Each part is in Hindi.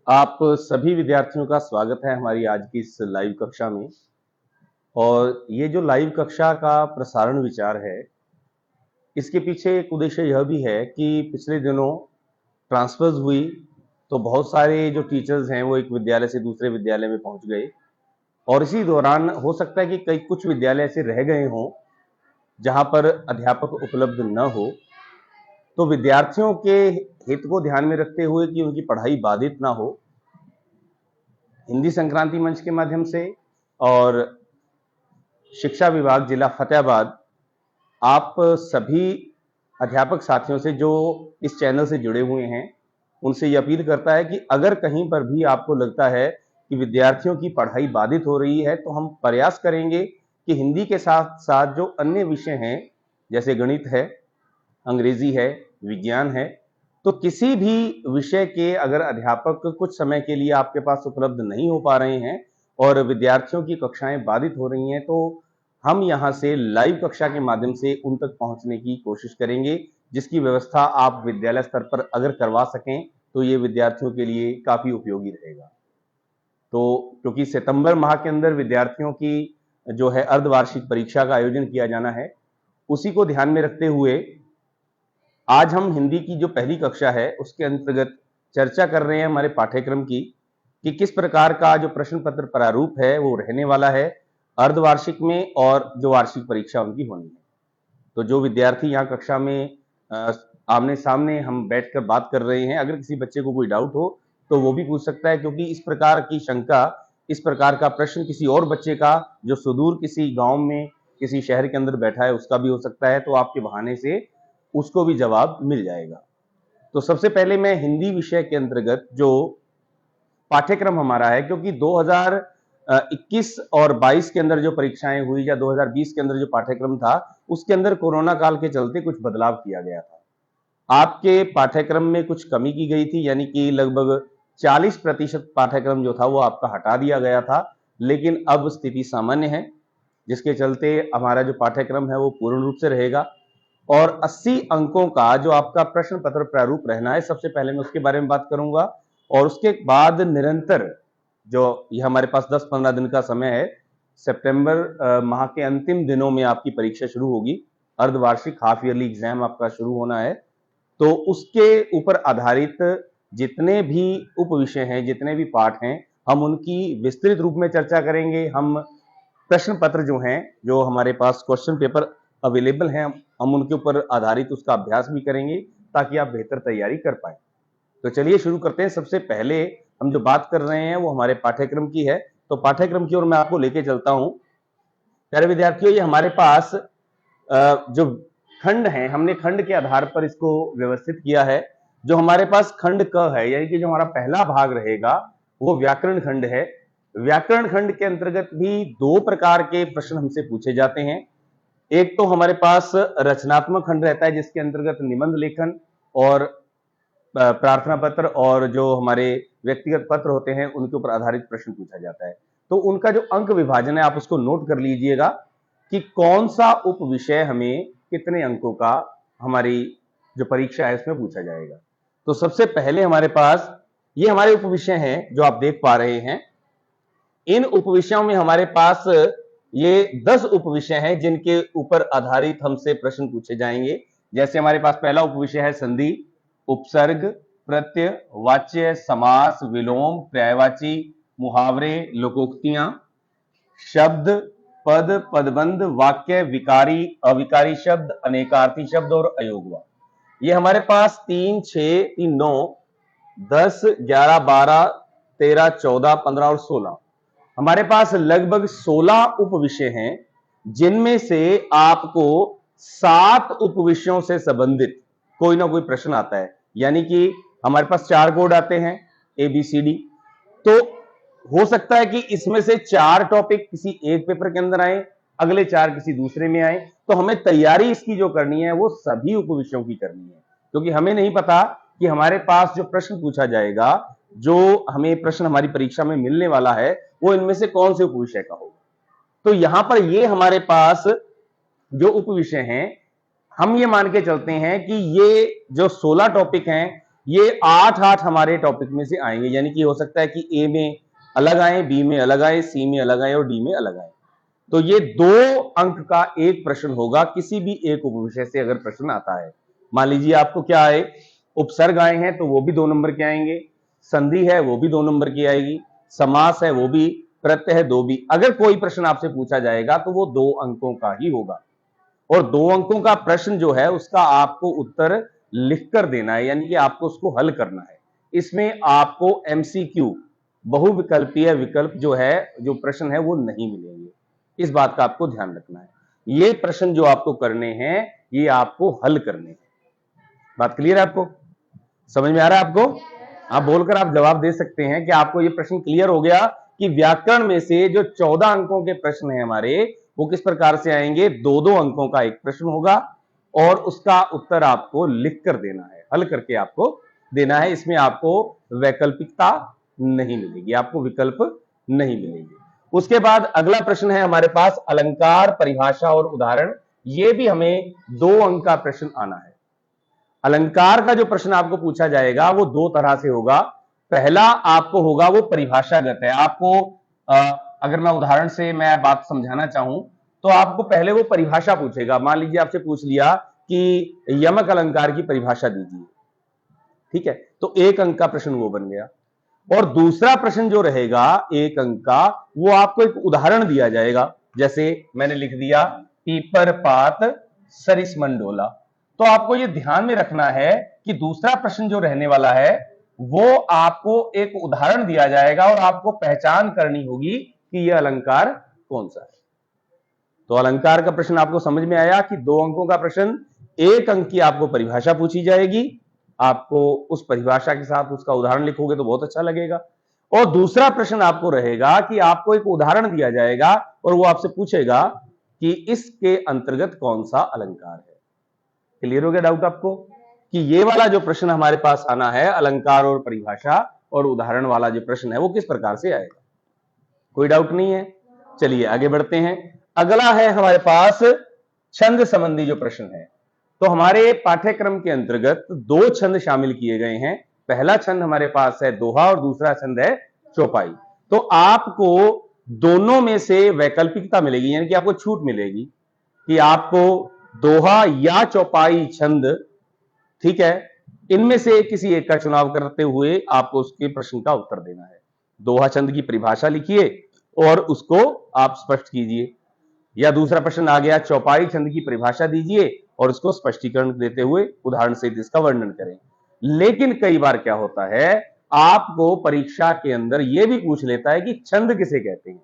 आप सभी विद्यार्थियों का स्वागत है हमारी आज की इस लाइव कक्षा में। और ये जो लाइव कक्षा का प्रसारण विचार है, इसके पीछे एक उद्देश्य यह भी है कि पिछले दिनों ट्रांसफर्स हुई, तो बहुत सारे जो टीचर्स हैं वो एक विद्यालय से दूसरे विद्यालय में पहुंच गए। और इसी दौरान हो सकता है कि कई कुछ विद्यालय ऐसे रह गए हों जहां पर अध्यापक उपलब्ध न हो। तो विद्यार्थियों के हित को ध्यान में रखते हुए कि उनकी पढ़ाई बाधित ना हो, हिंदी संक्रांति मंच के माध्यम से और शिक्षा विभाग जिला फतेहाबाद आप सभी अध्यापक साथियों से जो इस चैनल से जुड़े हुए हैं, उनसे ये अपील करता है कि अगर कहीं पर भी आपको लगता है कि विद्यार्थियों की पढ़ाई बाधित हो रही है, तो हम प्रयास करेंगे कि हिंदी के साथ साथ जो अन्य विषय हैं, जैसे गणित है, अंग्रेजी है, विज्ञान है, तो किसी भी विषय के अगर अध्यापक कुछ समय के लिए आपके पास उपलब्ध नहीं हो पा रहे हैं और विद्यार्थियों की कक्षाएं बाधित हो रही हैं, तो हम यहाँ से लाइव कक्षा के माध्यम से उन तक पहुंचने की कोशिश करेंगे, जिसकी व्यवस्था आप विद्यालय स्तर पर अगर करवा सकें तो ये विद्यार्थियों के लिए काफी उपयोगी रहेगा। तो क्योंकि सितंबर माह के अंदर विद्यार्थियों की जो है अर्धवार्षिक परीक्षा का आयोजन किया जाना है, उसी को ध्यान में रखते हुए आज हम हिंदी की जो पहली कक्षा है उसके अंतर्गत चर्चा कर रहे हैं हमारे पाठ्यक्रम की कि किस प्रकार का जो प्रश्न पत्र प्रारूप है वो रहने वाला है अर्धवार्षिक में और जो वार्षिक परीक्षा उनकी होनी है। तो जो विद्यार्थी यहाँ कक्षा में आमने सामने हम बैठकर बात कर रहे हैं, अगर किसी बच्चे को कोई डाउट हो तो वो भी पूछ सकता है, क्योंकि इस प्रकार की शंका, इस प्रकार का प्रश्न किसी और बच्चे का जो सुदूर किसी गांव में किसी शहर के अंदर बैठा है उसका भी हो सकता है, तो आपके बहाने से उसको भी जवाब मिल जाएगा। तो सबसे पहले मैं हिंदी विषय के अंतर्गत जो पाठ्यक्रम हमारा है, क्योंकि 2021 और 22 के अंदर जो परीक्षाएं हुई या 2020 के अंदर जो पाठ्यक्रम था, उसके अंदर कोरोना काल के चलते कुछ बदलाव किया गया था। आपके पाठ्यक्रम में कुछ कमी की गई थी, यानी कि लगभग 40% पाठ्यक्रम जो था वो आपका हटा दिया गया था, लेकिन अब स्थिति सामान्य है, जिसके चलते हमारा जो पाठ्यक्रम है वो पूर्ण रूप से रहेगा। और 80 अंकों का जो आपका प्रश्न पत्र प्रारूप रहना है, सबसे पहले मैं उसके बारे में बात करूंगा। और उसके बाद निरंतर जो ये हमारे पास 10-15 दिन का समय है, सितंबर माह के अंतिम दिनों में आपकी परीक्षा शुरू होगी, अर्धवार्षिक हाफ ईयरली एग्जाम आपका शुरू होना है। तो उसके ऊपर आधारित जितने भी उप विषय हैं, जितने भी पाठ हैं, हम उनकी विस्तृत रूप में चर्चा करेंगे। हम प्रश्न पत्र जो हैं, जो हमारे पास क्वेश्चन पेपर अवेलेबल हैं, हम उनके ऊपर आधारित उसका अभ्यास भी करेंगे ताकि आप बेहतर तैयारी कर पाए। तो चलिए शुरू करते हैं। सबसे पहले हम जो बात कर रहे हैं वो हमारे पाठ्यक्रम की है, तो पाठ्यक्रम की ओर मैं आपको लेके चलता हूं। प्यारे विद्यार्थियों, ये हमारे पास जो खंड है, हमने खंड के आधार पर इसको व्यवस्थित किया है। जो हमारे पास खंड क है, यानी कि जो हमारा पहला भाग रहेगा वो व्याकरण खंड है। व्याकरण खंड के अंतर्गत भी दो प्रकार के प्रश्न हमसे पूछे जाते हैं। एक तो हमारे पास रचनात्मक खंड रहता है, जिसके अंतर्गत निबंध लेखन और प्रार्थना पत्र और जो हमारे व्यक्तिगत पत्र होते हैं उनके ऊपर आधारित प्रश्न पूछा जाता है। तो उनका जो अंक विभाजन है आप उसको नोट कर लीजिएगा कि कौन सा उप विषय हमें कितने अंकों का हमारी जो परीक्षा है उसमें पूछा जाएगा। तो सबसे पहले हमारे पास ये हमारे उप विषय हैं जो आप देख पा रहे हैं। इन उप विषयों में हमारे पास ये 10 उप विषय हैं जिनके ऊपर आधारित हमसे प्रश्न पूछे जाएंगे। जैसे हमारे पास पहला उप विषय है संधि, उपसर्ग, प्रत्यय, वाच्य, समास, विलोम, पर्यायवाची, मुहावरे, लोकोक्तियां, शब्द, पद, पदबंध, वाक्य, विकारी, अविकारी शब्द, अनेकार्थी शब्द और अयोगवा। ये हमारे पास 3, 6, 3, 9, 10, 11, 12, 13, 14, 15 और 16, हमारे पास लगभग 16 उप विषय हैं, जिनमें से आपको 7 उप विषयों से संबंधित कोई ना कोई प्रश्न आता है। यानी कि हमारे पास 4 कोड आते हैं ABCD। तो हो सकता है कि इसमें से 4 टॉपिक किसी एक पेपर के अंदर आए, अगले 4 किसी दूसरे में आए। तो हमें तैयारी इसकी जो करनी है वो सभी उप विषयों की करनी है, क्योंकि हमें नहीं पता कि हमारे पास जो प्रश्न पूछा जाएगा, जो हमें प्रश्न हमारी परीक्षा में मिलने वाला है, वो इनमें से कौन से उप विषय का होगा। तो यहां पर ये हमारे पास जो उप विषय हैं, हम ये मान के चलते हैं कि ये जो 16 टॉपिक हैं ये 8 हमारे टॉपिक में से आएंगे, यानी कि हो सकता है कि ए में अलग आए, बी में अलग आए, सी में अलग आए और डी में अलग आए। तो ये 2 अंक का एक प्रश्न होगा किसी भी एक उपविषय से अगर प्रश्न आता है। मान लीजिए आपको क्या आए, उपसर्ग आए हैं तो वो भी 2 नंबर के आएंगे, संधि है वो भी 2 नंबर की आएगी, समास है वो भी, प्रत्यय है 2 भी। अगर कोई प्रश्न आपसे पूछा जाएगा तो वो 2 अंकों का ही होगा, और 2 अंकों का प्रश्न जो है उसका आपको उत्तर लिखकर देना है, यानी कि आपको उसको हल करना है। इसमें आपको एमसीक्यू बहुविकल्पीय विकल्प जो है, जो प्रश्न है वो नहीं मिलेंगे। इस बात का आपको ध्यान रखना है। ये प्रश्न जो आपको करने हैं ये आपको हल करने हैं। बात क्लियर है आपको? समझ में आ रहा है आपको? आप बोलकर आप जवाब दे सकते हैं कि आपको ये प्रश्न क्लियर हो गया कि व्याकरण में से जो 14 अंकों के प्रश्न हैं हमारे, वो किस प्रकार से आएंगे। 2-2 अंकों का एक प्रश्न होगा और उसका उत्तर आपको लिख कर देना है, हल करके आपको देना है। इसमें आपको वैकल्पिकता नहीं मिलेगी, आपको विकल्प नहीं मिलेगी। उसके बाद अगला प्रश्न है हमारे पास अलंकार, परिभाषा और उदाहरण। ये भी हमें 2 अंक का प्रश्न आना है। अलंकार का जो प्रश्न आपको पूछा जाएगा वो 2 तरह से होगा। पहला आपको होगा वो परिभाषागत है। आपको अगर मैं उदाहरण से मैं बात समझाना चाहूं तो आपको पहले वो परिभाषा पूछेगा। मान लीजिए आपसे पूछ लिया कि यमक अलंकार की परिभाषा दीजिए, ठीक है, तो 1 अंक का प्रश्न वो बन गया। और दूसरा प्रश्न जो रहेगा 1 अंक का, वो आपको एक उदाहरण दिया जाएगा। जैसे मैंने लिख दिया पीपर पात सरिस मंडोला। तो आपको ये ध्यान में रखना है कि दूसरा प्रश्न जो रहने वाला है वो आपको एक उदाहरण दिया जाएगा और आपको पहचान करनी होगी कि यह अलंकार कौन सा है। तो अलंकार का प्रश्न आपको समझ में आया कि 2 अंकों का प्रश्न, 1 अंक की आपको परिभाषा पूछी जाएगी, आपको उस परिभाषा के साथ उसका उदाहरण लिखोगे तो बहुत अच्छा लगेगा। और दूसरा प्रश्न आपको रहेगा कि आपको एक उदाहरण दिया जाएगा और वो आपसे पूछेगा कि इसके अंतर्गत कौन सा अलंकार है। क्लियर हो गया डाउट आपको कि ये वाला जो प्रश्न हमारे पास आना है, अलंकार और परिभाषा और उदाहरण वाला जो प्रश्न है वो किस प्रकार से आएगा? कोई डाउट नहीं है? चलिए आगे बढ़ते हैं। अगला है हमारे पास छंद संबंधी जो प्रश्न है। तो हमारे पाठ्यक्रम के अंतर्गत 2 छंद शामिल किए गए हैं। पहला छंद हमारे पास है दोहा और दूसरा छंद है चौपाई। तो आपको दोनों में से वैकल्पिकता मिलेगी, यानी कि आपको छूट मिलेगी कि आपको दोहा या चौपाई छंद, ठीक है, इनमें से किसी एक का चुनाव करते हुए आपको उसके प्रश्न का उत्तर देना है। दोहा छंद की परिभाषा लिखिए और उसको आप स्पष्ट कीजिए, या दूसरा प्रश्न आ गया चौपाई छंद की परिभाषा दीजिए और उसको स्पष्टीकरण देते हुए उदाहरण से इसका वर्णन करें। लेकिन कई बार क्या होता है, आपको परीक्षा के अंदर यह भी पूछ लेता है कि छंद किसे कहते हैं।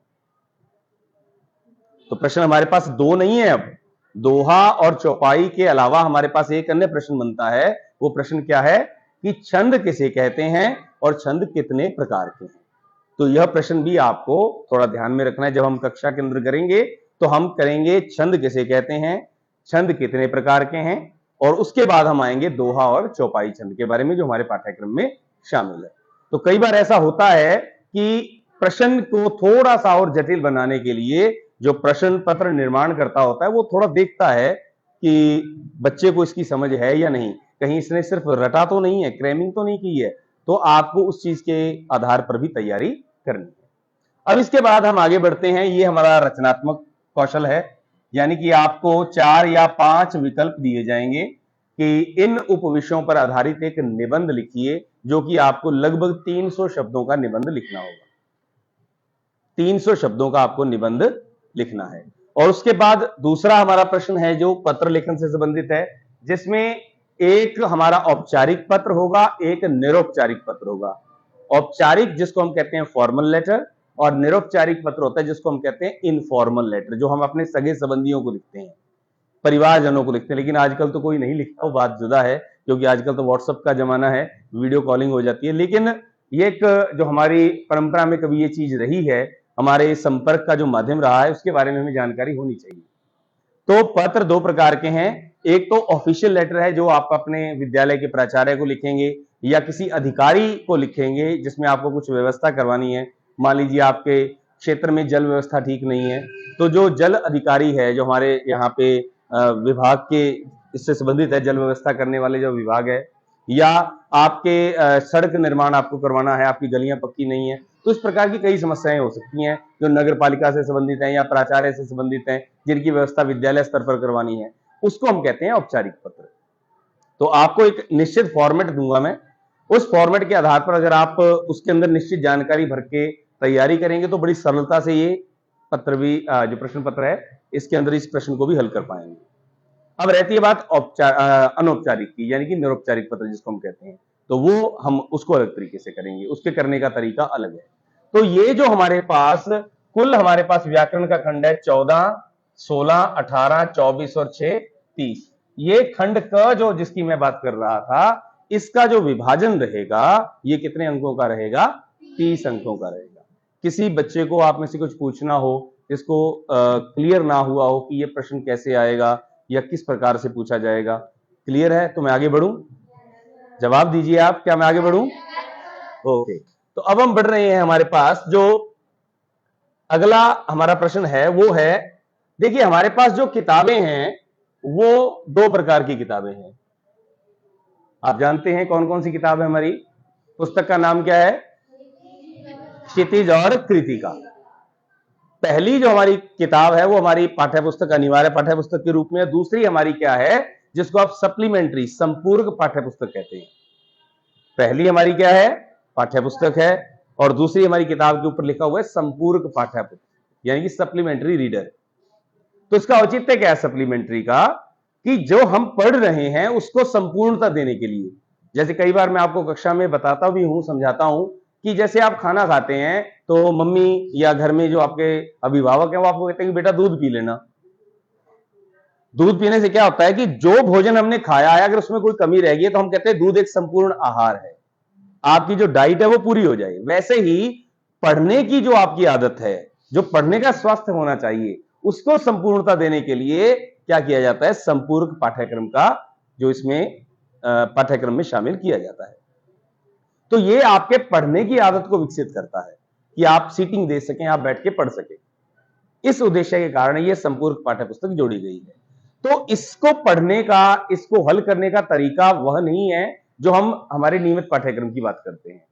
तो प्रश्न हमारे पास 2 नहीं है, अब दोहा और चौपाई के अलावा हमारे पास एक अन्य प्रश्न बनता है। वो प्रश्न क्या है कि छंद किसे कहते हैं और छंद कितने प्रकार के हैं। तो यह प्रश्न भी आपको थोड़ा ध्यान में रखना है। जब हम कक्षा के अंदर करेंगे तो हम करेंगे छंद किसे कहते हैं, छंद कितने प्रकार के हैं, और उसके बाद हम आएंगे दोहा और चौपाई छंद के बारे में जो हमारे पाठ्यक्रम में शामिल है। तो कई बार ऐसा होता है कि प्रश्न को थोड़ा सा और जटिल बनाने के लिए जो प्रश्न पत्र निर्माण करता होता है वो थोड़ा देखता है कि बच्चे को इसकी समझ है या नहीं, कहीं इसने सिर्फ रटा तो नहीं है, क्रैमिंग तो नहीं की है। तो आपको उस चीज के आधार पर भी तैयारी करनी है। अब इसके बाद हम आगे बढ़ते हैं। ये हमारा रचनात्मक कौशल है, यानी कि आपको 4 या 5 विकल्प दिए जाएंगे कि इन उपविषयों पर आधारित एक निबंध लिखिए, जो कि आपको लगभग 300 शब्दों का निबंध लिखना होगा। 300 शब्दों का आपको निबंध लिखना है। और उसके बाद दूसरा हमारा प्रश्न है जो पत्र लेखन से संबंधित है, जिसमें एक हमारा औपचारिक पत्र होगा, एक निरौपचारिक पत्र होगा। औपचारिक जिसको हम कहते हैं फॉर्मल लेटर, और निरौपचारिक पत्र होता है जिसको हम कहते हैं इनफॉर्मल लेटर, जो हम अपने सगे संबंधियों को लिखते हैं, परिवारजनों को लिखते हैं। लेकिन आजकल तो कोई नहीं लिखता, वो बात जुदा है, क्योंकि आजकल तो व्हाट्सएप का जमाना है, वीडियो कॉलिंग हो जाती है। लेकिन ये एक जो हमारी परंपरा में कभी ये चीज रही है, हमारे संपर्क का जो माध्यम रहा है, उसके बारे में हमें जानकारी होनी चाहिए। तो पत्र 2 प्रकार के हैं। एक तो ऑफिशियल लेटर है जो आप अपने विद्यालय के प्राचार्य को लिखेंगे या किसी अधिकारी को लिखेंगे, जिसमें आपको कुछ व्यवस्था करवानी है। मान लीजिए आपके क्षेत्र में जल व्यवस्था ठीक नहीं है, तो जो जल अधिकारी है, जो हमारे यहाँ पे विभाग के इससे संबंधित है, जल व्यवस्था करने वाले जो विभाग है या आपके सड़क निर्माण आपको करवाना है, आपकी गलियां पक्की नहीं है, तो इस प्रकार की कई समस्याएं हो सकती हैं जो नगर पालिका से संबंधित हैं या प्राचार्य से संबंधित हैं, जिनकी व्यवस्था विद्यालय स्तर पर करवानी है, उसको हम कहते हैं औपचारिक पत्र। तो आपको एक निश्चित फॉर्मेट दूंगा मैं, उस फॉर्मेट के आधार पर अगर आप उसके अंदर निश्चित जानकारी भर के तैयारी करेंगे तो बड़ी सरलता से ये पत्र भी जो प्रश्न पत्र है इसके अंदर इस प्रश्न को भी हल कर पाएंगे। अब रहती है बात अनौपचारिक की, यानी कि निरौपचारिक पत्र जिसको हम कहते हैं, तो वो हम उसको अलग तरीके से करेंगे, उसके करने का तरीका अलग है। तो ये जो हमारे पास कुल हमारे पास व्याकरण का खंड है 14, 16, 18, 24 और 6, 30। ये खंड क जो जिसकी मैं बात कर रहा था, इसका जो विभाजन रहेगा ये कितने अंकों का रहेगा? 30 अंकों का रहेगा। किसी बच्चे को आप में से कुछ पूछना हो, इसको क्लियर ना हुआ हो कि ये प्रश्न कैसे आएगा या किस प्रकार से पूछा जाएगा, क्लियर है तो मैं आगे बढ़ूं? जवाब दीजिए आप, क्या मैं आगे बढ़ूं? ओके, तो अब हम बढ़ रहे हैं, हमारे पास जो अगला हमारा प्रश्न है वो है, देखिए हमारे पास जो किताबें हैं वो दो प्रकार की किताबें हैं। आप जानते हैं कौन कौन सी किताब है हमारी? पुस्तक का नाम क्या है? क्षितिज और कृतिका। पहली जो हमारी किताब है वो हमारी पाठ्य पुस्तक, अनिवार्य पाठ्य पुस्तक के रूप में। दूसरी हमारी क्या है, जिसको आप सप्लीमेंट्री संपूरक पाठ्य पुस्तक कहते हैं। पहली हमारी क्या है? पाठ्य पुस्तक है, और दूसरी हमारी किताब के ऊपर लिखा हुआ है संपूरक पाठ्य पुस्तक, यानी कि सप्लीमेंट्री रीडर। तो इसका औचित्य क्या है सप्लीमेंट्री का, कि जो हम पढ़ रहे हैं उसको संपूर्णता देने के लिए, जैसे कई बार मैं आपको कक्षा में बताता भी हूं, समझाता हूं कि जैसे आप खाना खाते हैं तो मम्मी या घर में जो आपके अभिभावक हैं वो आपको कहते हैं कि बेटा दूध पी लेना। दूध पीने से क्या होता है कि जो भोजन हमने खाया है अगर उसमें कोई कमी रह गई है तो हम कहते हैं दूध एक संपूर्ण आहार है, आपकी जो डाइट है वो पूरी हो जाए। वैसे ही पढ़ने की जो आपकी आदत है, जो पढ़ने का स्वास्थ्य होना चाहिए, उसको संपूर्णता देने के लिए क्या किया जाता है? संपूरक पाठ्यक्रम का जो इसमें पाठ्यक्रम में शामिल किया जाता है। तो ये आपके पढ़ने की आदत को विकसित करता है कि आप सीटिंग दे सकें, आप बैठ के पढ़ सकें। इस उद्देश्य के कारण ये संपूरक पाठ्य पुस्तक जोड़ी गई है। तो इसको पढ़ने का, इसको हल करने का तरीका वह नहीं है जो हम हमारे नियमित पाठ्यक्रम की बात करते हैं।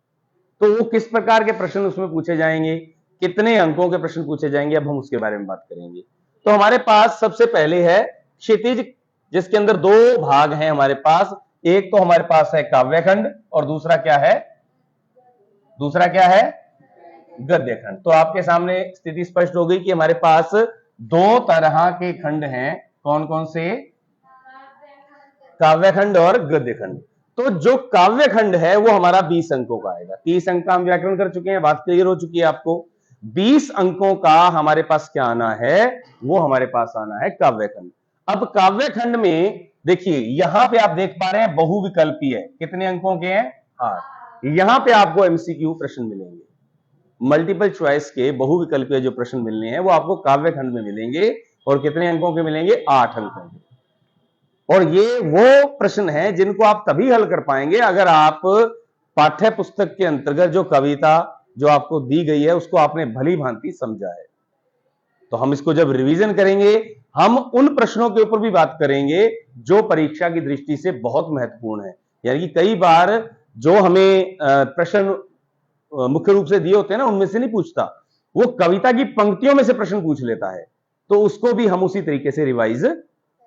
तो वो किस प्रकार के प्रश्न उसमें पूछे जाएंगे, कितने अंकों के प्रश्न पूछे जाएंगे, अब हम उसके बारे में बात करेंगे। तो हमारे पास सबसे पहले है क्षितिज, जिसके अंदर दो भाग हैं हमारे पास। एक तो हमारे पास है काव्यखंड और दूसरा क्या है? दूसरा क्या है? गद्य खंड। तो आपके सामने स्थिति स्पष्ट हो गई कि हमारे पास दो तरह के खंड हैं। कौन कौन से? काव्यखंड और गद्य खंड। तो जो काव्यखंड है वो हमारा 20 अंकों का आएगा। 30 अंक का हम व्याकरण कर चुके हैं, बात क्लियर हो चुकी है आपको। 20 अंकों का हमारे पास क्या आना है? वो हमारे पास आना है काव्यखंड। अब काव्यखंड में देखिए यहां पे आप देख पा रहे हैं बहुविकल्पीय है। कितने अंकों के हैं? 8। यहां पे आपको एमसीक्यू प्रश्न मिलेंगे, मल्टीपल चॉइस के बहुविकल्पीय जो प्रश्न मिलने हैं वो आपको काव्यखंड में मिलेंगे। और कितने अंकों के मिलेंगे? 8 अंकों के। और ये वो प्रश्न हैं जिनको आप तभी हल कर पाएंगे अगर आप पाठ्य पुस्तक के अंतर्गत जो कविता जो आपको दी गई है उसको आपने भली भांति समझा है। तो हम इसको जब रिवीजन करेंगे, हम उन प्रश्नों के ऊपर भी बात करेंगे जो परीक्षा की दृष्टि से बहुत महत्वपूर्ण है। यानी कि कई बार जो हमें प्रश्न मुख्य रूप से दिए होते हैं ना, उनमें से नहीं पूछता, वो कविता की पंक्तियों में से प्रश्न पूछ लेता है। तो उसको भी हम उसी तरीके से रिवाइज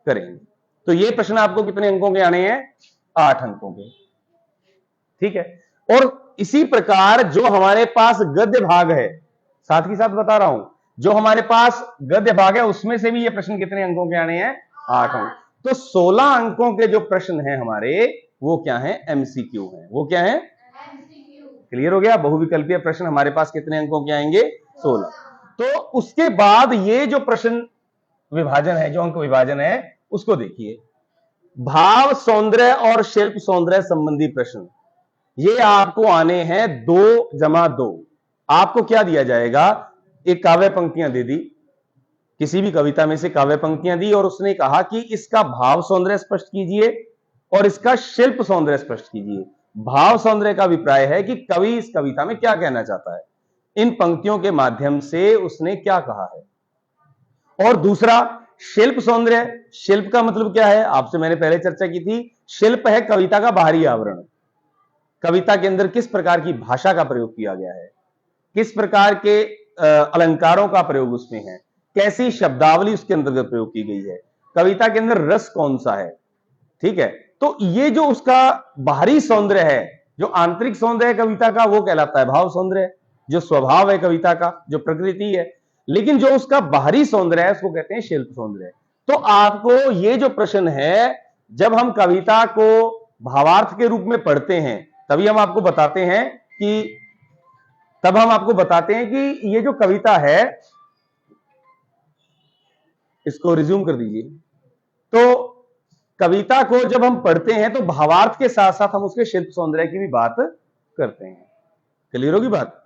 करेंगे। तो ये प्रश्न आपको कितने अंकों के आने हैं? 8 अंकों के। ठीक है। और इसी प्रकार जो हमारे पास गद्य भाग है, साथ ही साथ बता रहा हूं, जो हमारे पास गद्य भाग है उसमें से भी ये प्रश्न कितने अंकों के आने हैं? 8 अंक। तो 16 अंकों के जो प्रश्न हैं हमारे, वो क्या है? एमसीक्यू हैं। वो क्या है? क्लियर हो गया? बहुविकल्पीय प्रश्न हमारे पास कितने अंकों के आएंगे? 16। तो उसके बाद ये जो प्रश्न विभाजन है, जो अंक विभाजन है, उसको देखिए। भाव सौंदर्य और शिल्प सौंदर्य संबंधी प्रश्न, ये आपको आने हैं 2+2। आपको क्या दिया जाएगा? एक काव्य पंक्तियां दे दी, किसी भी कविता में से काव्य पंक्तियां दी, और उसने कहा कि इसका भाव सौंदर्य स्पष्ट कीजिए और इसका शिल्प सौंदर्य स्पष्ट कीजिए। भाव सौंदर्य का अभिप्राय है कि कवि इस कविता में क्या कहना चाहता है, इन पंक्तियों के माध्यम से उसने क्या कहा है। और दूसरा शिल्प सौंदर्य। शिल्प का मतलब क्या है? आपसे मैंने पहले चर्चा की थी, शिल्प है कविता का बाहरी आवरण। कविता के अंदर किस प्रकार की भाषा का प्रयोग किया गया है, किस प्रकार के अलंकारों का प्रयोग उसमें है, कैसी शब्दावली उसके अंतर्गत प्रयोग की गई है, कविता के अंदर रस कौन सा है। ठीक है, तो ये जो उसका बाहरी सौंदर्य है, जो आंतरिक सौंदर्य है कविता का, वो कहलाता है भाव सौंदर्य, जो स्वभाव है कविता का, जो प्रकृति है। लेकिन जो उसका बाहरी सौंदर्य है उसको कहते हैं शिल्प सौंदर्य। तो आपको ये जो प्रश्न है, जब हम कविता को भावार्थ के रूप में पढ़ते हैं तभी हम आपको बताते हैं कि ये जो कविता है, इसको रिज्यूम कर दीजिए। तो कविता को जब हम पढ़ते हैं तो भावार्थ के साथ साथ हम उसके शिल्प सौंदर्य की भी बात करते हैं। क्लियर होगी बात?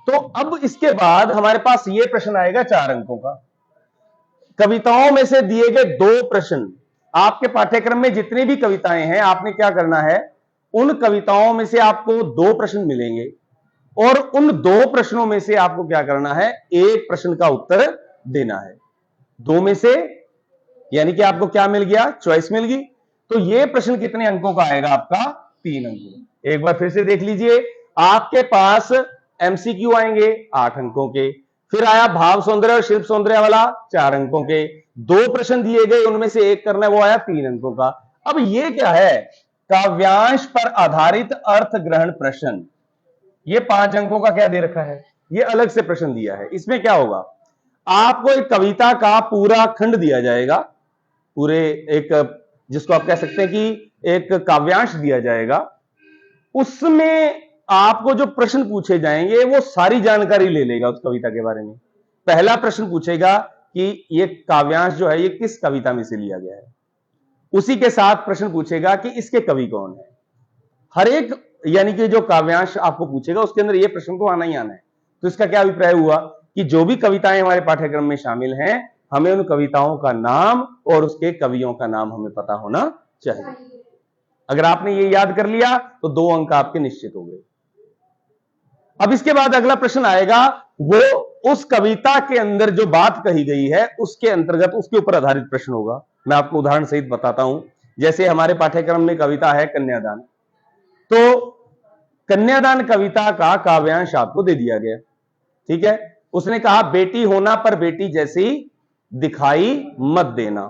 तो अब इसके बाद हमारे पास ये प्रश्न आएगा 4 अंकों का। कविताओं में से दिए गए 2 प्रश्न, आपके पाठ्यक्रम में जितनी भी कविताएं हैं, आपने क्या करना है, उन कविताओं में से आपको 2 प्रश्न मिलेंगे और उन 2 प्रश्नों में से आपको क्या करना है, 1 प्रश्न का उत्तर देना है। 2 में से यानी कि आपको क्या मिल गया, चॉइस मिल गई। तो ये प्रश्न कितने अंकों का आएगा आपका, 3 अंकों। एक बार फिर से देख लीजिए, आपके पास एमसीक्यू आएंगे 8 अंकों के, फिर आया भाव सौंदर्य और शिल्प सौंदर्य वाला 4 अंकों के, 2 प्रश्न दिए गए, उनमें से 1 करना है, वो आया 3 अंकों का। अब ये क्या है, काव्यांश पर आधारित अर्थ ग्रहण प्रश्न। ये 5 अंकों का क्या दे रखा है, ये अलग से प्रश्न दिया है। इसमें क्या होगा, आपको एक कविता का पूरा खंड दिया जाएगा, पूरे एक, जिसको आप कह सकते हैं कि एक काव्यांश दिया जाएगा। उसमें आपको जो प्रश्न पूछे जाएंगे वो सारी जानकारी ले लेगा उस कविता के बारे में। पहला प्रश्न पूछेगा कि ये काव्यांश जो है ये किस कविता में से लिया गया है, उसी के साथ प्रश्न पूछेगा कि इसके कवि कौन है। हर एक यानी कि जो काव्यांश आपको पूछेगा उसके अंदर ये प्रश्न तो आना ही आना है। तो इसका क्या अभिप्राय हुआ कि जो भी कविताएं हमारे पाठ्यक्रम में शामिल हैं, हमें उन कविताओं का नाम और उसके कवियों का नाम हमें पता होना चाहिए। अगर आपने ये याद कर लिया तो 2 अंक आपके निश्चित हो गए। अब इसके बाद अगला प्रश्न आएगा, वो उस कविता के अंदर जो बात कही गई है उसके अंतर्गत उसके ऊपर आधारित प्रश्न होगा। मैं आपको उदाहरण सहित बताता हूं। जैसे हमारे पाठ्यक्रम में कविता है कन्यादान, तो कन्यादान कविता का काव्यांश आपको दे दिया गया। ठीक है, उसने कहा बेटी होना पर बेटी जैसी दिखाई मत देना।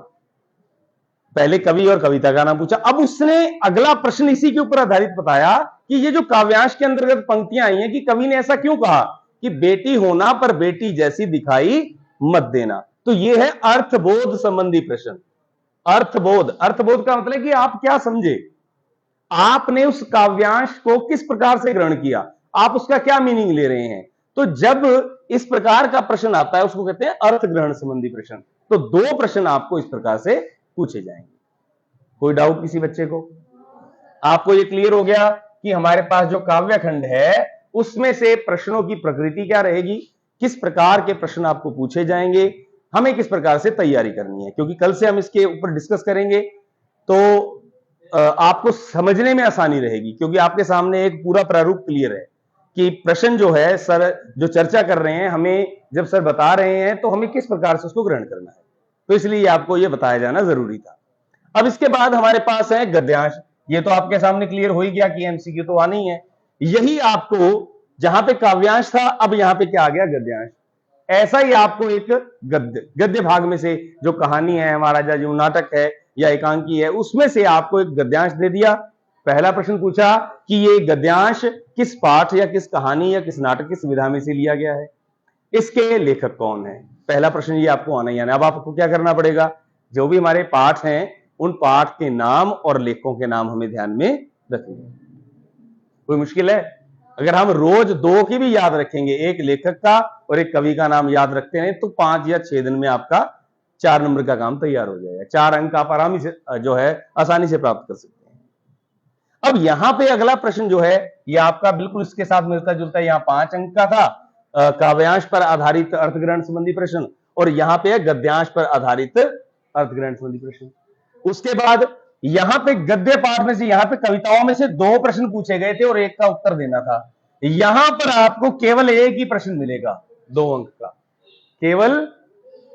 पहले कवि और कविता का नाम पूछा। अब उसने अगला प्रश्न इसी के ऊपर आधारित बताया कि ये जो काव्यांश के अंतर्गत पंक्तियां आई हैं कि कवि ने ऐसा क्यों कहा कि बेटी होना पर बेटी जैसी दिखाई मत देना। तो ये है अर्थबोध संबंधी प्रश्न। अर्थबोध, अर्थबोध का मतलब कि आप क्या समझे, आपने उस काव्यांश को किस प्रकार से ग्रहण किया, आप उसका क्या मीनिंग ले रहे हैं। तो जब इस प्रकार का प्रश्न आता है उसको कहते हैं अर्थ ग्रहण संबंधी प्रश्न। तो 2 प्रश्न आपको इस प्रकार से पूछे जाएंगे। कोई डाउट किसी बच्चे को? आपको ये क्लियर हो गया कि हमारे पास जो काव्य खंड है उसमें से प्रश्नों की प्रकृति क्या रहेगी, किस प्रकार के प्रश्न आपको पूछे जाएंगे, हमें किस प्रकार से तैयारी करनी है। क्योंकि कल से हम इसके ऊपर डिस्कस करेंगे तो आपको समझने में आसानी रहेगी, क्योंकि आपके सामने एक पूरा प्रारूप क्लियर है कि प्रश्न जो है सर जो चर्चा कर रहे हैं, हमें जब सर बता रहे हैं तो हमें किस प्रकार से उसको ग्रहण करना है। तो इसलिए आपको यह बताया जाना जरूरी था। अब इसके बाद हमारे पास है गद्यांश। ये तो आपके सामने क्लियर हो ही गया कि एमसीक्यू तो आनी ही है। यही आपको, जहां पे काव्यांश था अब यहां पे क्या आ गया, गद्यांश। ऐसा ही आपको एक गद्य भाग में से जो कहानी है, महाराजा जो नाटक है या एकांकी है, उसमें से आपको एक गद्यांश दे दिया। पहला प्रश्न पूछा कि ये गद्यांश किस पाठ या किस कहानी या किस नाटक की सुविधा में से लिया गया है, इसके लेखक कौन है। पहला प्रश्न ये आपको आना ही आना है। अब आपको क्या करना पड़ेगा, जो भी हमारे पाठ हैं उन पाठ के नाम और लेखकों के नाम हमें ध्यान में रखेंगे। कोई मुश्किल है? अगर हम रोज 2 की भी याद रखेंगे, एक लेखक का और एक कवि का नाम याद रखते हैं, तो 5 या 6 दिन में आपका 4 नंबर का काम तैयार हो जाएगा। 4 अंक आप आराम से जो है आसानी से प्राप्त कर सकते हैं। अब यहां पे अगला प्रश्न जो है ये आपका बिल्कुल इसके साथ मिलता जुलता है। यहां 5 अंक का था काव्यांश पर आधारित अर्थग्रहण संबंधी प्रश्न, और यहां पे गद्यांश पर आधारित अर्थग्रहण संबंधी प्रश्न। उसके बाद यहां पे गद्य पाठ में से, यहां पे कविताओं में से 2 प्रश्न पूछे गए थे और 1 का उत्तर देना था। यहां पर आपको केवल 1 ही प्रश्न मिलेगा 2 अंक का, केवल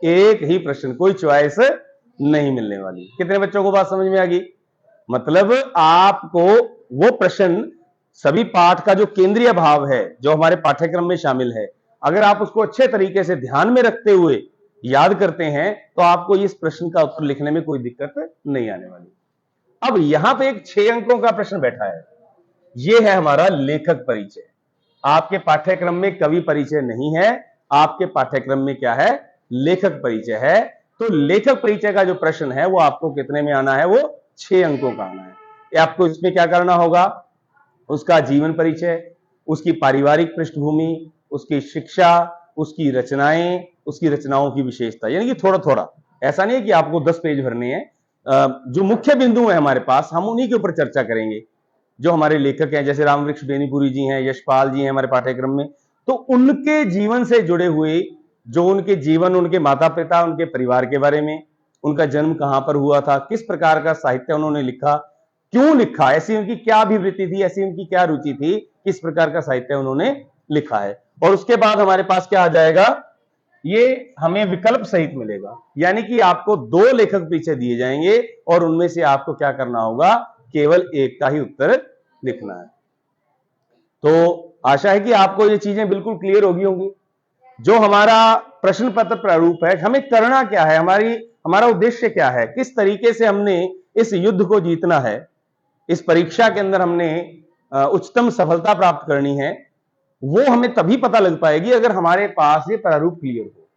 1 ही प्रश्न, कोई चॉइस नहीं मिलने वाली। कितने बच्चों को बात समझ में आ गई? मतलब आपको वो प्रश्न, सभी पाठ का जो केंद्रीय भाव है जो हमारे पाठ्यक्रम में शामिल है, अगर आप उसको अच्छे तरीके से ध्यान में रखते हुए याद करते हैं तो आपको इस प्रश्न का उत्तर लिखने में कोई दिक्कत नहीं आने वाली। अब यहां पे एक 6 अंकों का प्रश्न बैठा है, यह है हमारा लेखक परिचय। आपके पाठ्यक्रम में कवि परिचय नहीं है, आपके पाठ्यक्रम में क्या है, लेखक परिचय है। तो लेखक परिचय का जो प्रश्न है वो आपको कितने में आना है, वो 6 अंकों का आना है। आपको इसमें क्या करना होगा, उसका जीवन परिचय, उसकी पारिवारिक पृष्ठभूमि, उसकी शिक्षा, उसकी रचनाएं, उसकी रचनाओं की विशेषता, यानी कि थोड़ा थोड़ा, ऐसा नहीं है कि आपको 10 पेज भरने हैं। जो मुख्य बिंदु है हमारे पास, हम उन्हीं के ऊपर चर्चा करेंगे। जो हमारे लेखक हैं, जैसे रामवृक्ष बेनीपुरी जी हैं, यशपाल जी हैं हमारे पाठ्यक्रम में, तो उनके जीवन से जुड़े हुए, जो उनके जीवन, उनके माता पिता, उनके परिवार के बारे में, उनका जन्म कहां पर हुआ था, किस प्रकार का साहित्य उन्होंने लिखा, क्यों लिखा, ऐसी उनकी क्या अभिवृत्ति थी, ऐसी उनकी क्या रुचि थी, किस प्रकार का साहित्य उन्होंने लिखा है। और उसके बाद हमारे पास क्या आ जाएगा, ये हमें विकल्प सहित मिलेगा, यानी कि आपको 2 लेखक पीछे दिए जाएंगे और उनमें से आपको क्या करना होगा, केवल एक का ही उत्तर लिखना है। तो आशा है कि आपको ये चीजें बिल्कुल क्लियर होगी होंगी। जो हमारा प्रश्न पत्र प्रारूप है, हमें करना क्या है, हमारा उद्देश्य क्या है, किस तरीके से हमने इस युद्ध को जीतना है, इस परीक्षा के अंदर हमने उच्चतम सफलता प्राप्त करनी है, वो हमें तभी पता लग पाएगी अगर हमारे पास ये प्रारूप क्लियर हो।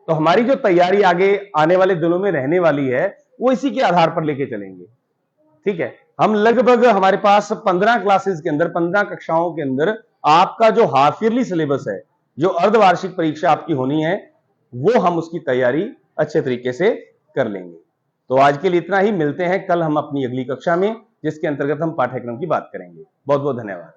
तो हमारी जो तैयारी आगे आने वाले दिनों में रहने वाली है वो इसी के आधार पर लेके चलेंगे। ठीक है, हम लगभग हमारे पास 15 क्लासेस के अंदर, 15 कक्षाओं के अंदर आपका जो हाफ ईयरली सिलेबस है, जो अर्धवार्षिक परीक्षा आपकी होनी है, वो हम उसकी तैयारी अच्छे तरीके से कर लेंगे। तो आज के लिए इतना ही, मिलते हैं कल हम अपनी अगली कक्षा में, जिसके अंतर्गत हम पाठ्यक्रम की बात करेंगे। बहुत बहुत धन्यवाद।